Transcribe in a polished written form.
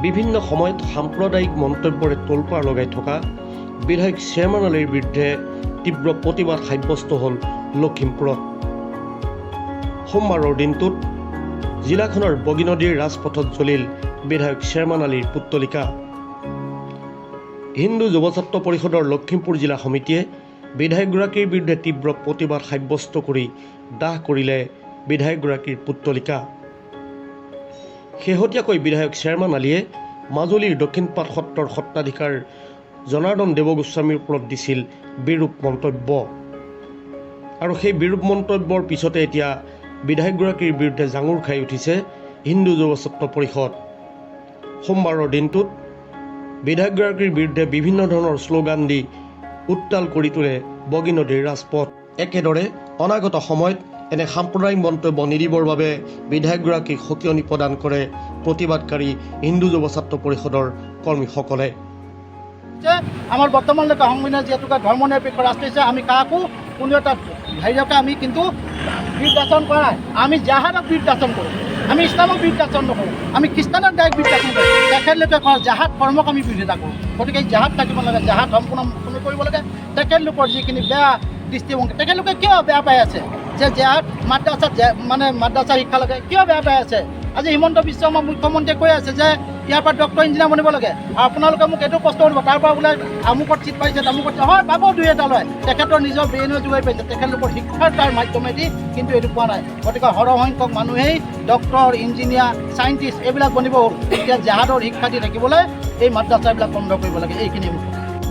বিভিন্ন সময়ত সাম্প্ৰদায়িক মন্তব্যৰে তোলপাৰ লগাই থকা বিধায়ক শ্যামল আলীৰ বিৰুদ্ধে তীব্ৰ প্ৰতিবাদ সাব্যস্ত হ'ল লখিমপুৰত। সোমবাৰৰ দিনটোত জিলাখনৰ বগী নদীৰ ৰাজপথত জ্বলিল বিধায়ক শ্যামল আলীৰ পুত্তলিকা। হিন্দু যুৱ ছাত্ৰ পৰিষদৰ লখিমপুৰ জিলা সমিতিয়ে বিধায়কগৰাকীৰ বিৰুদ্ধে তীব্ৰ প্ৰতিবাদ সাব্যস্ত কৰি দাহ কৰিলে বিধায়কগৰাকীৰ পুত্তলিকা। শেহতীয়াকৈ বিধায়ক শ্যামল আলীয়ে মাজুলীৰ দক্ষিণপাট সত্ৰৰ সত্ৰাধিকাৰ জনাৰ্দন দেৱগোস্বামীৰ ওপৰত দিছিল বিৰূপ মন্তব্য, আৰু সেই বিৰূপ মন্তব্যৰ পিছতে এতিয়া বিধায়কগৰাকীৰ বিৰুদ্ধে জাঙুৰ খাই উঠিছে হিন্দু যুৱ ছাত্ৰ পৰিষদ। সোমবাৰৰ দিনটোত বিধায়কগৰাকীৰ বিৰুদ্ধে বিভিন্ন ধৰণৰ শ্লোগান দি উত্তাল কৰি তোলে বগী নদীৰ ৰাজপথ। একেদৰে অনাগত সময়ত এনে সাম্প্ৰদায়িক মন্তব্য নিদিবৰ বাবে বিধায়কগৰাকীক সকিয়নি প্ৰদান কৰে প্ৰতিবাদকাৰী হিন্দু যুৱ ছাত্ৰ পৰিষদৰ কৰ্মীসকলে। আমাৰ বৰ্তমানলৈকে সংবিধান যেহেতুকে ধৰ্ম নিৰপেক্ষ ৰাষ্ট্ৰ হিসেবে আমি কাকো কোনো এটা হেৰিয়কে আমি কিন্তু বিদ্যাচৰণ কৰা নাই। আমি জাহাদক বিদ্যাচৰণ কৰোঁ, আমি ইছলামক বিদ্যাচৰণ নকৰোঁ, আমি খ্ৰীষ্টানক ডাইৰেক্ট বিদ্যাচৰণ কৰোঁ। তেখেতলোকে কৰা জাহাদ কৰ্মক আমি বিৰোধিতা কৰোঁ। গতিকে এই জাহাদ থাকিব লাগে, জাহাদ সম্পূৰ্ণ কৰিব লাগে। তেখেতলোকৰ যিখিনি বেয়া দৃষ্টিভংগী, তেখেতলোকে কিয় বেয়া পাই আছে যে জাহাদ মাদ্ৰাছাত মানে মাদ্ৰাছা শিক্ষা লাগে, কিয় বেয়া পাই আছে? আজি হিমন্ত বিশ্ব শৰ্মা মুখ্যমন্ত্ৰীয়ে কৈ আছে যে ইয়াৰ পৰা ডক্টৰ ইঞ্জিনিয়াৰ বনিব লাগে। আপোনালোকে মোক এইটো প্ৰশ্ন কৰিব, তাৰ পৰা বোলে আমুকত চিট পাইছে তামুকত, হয় পাব দুই এটা লয়, তেখেতৰ নিজৰ ব্ৰেইনৰ যোগাই পাইছে, তেখেতলোকৰ শিক্ষাৰ তাৰ মাধ্যমেদি কিন্তু এইটো পোৱা নাই। গতিকে সৰহসংখ্যক মানুহেই ডক্টৰ ইঞ্জিনিয়াৰ চাইণ্টিষ্ট এইবিলাক বনিব হ'ল। এতিয়া জাহাদৰ শিক্ষা দি থাকিবলৈ এই মাদ্ৰাছাবিলাক বন্ধ কৰিব লাগে, এইখিনি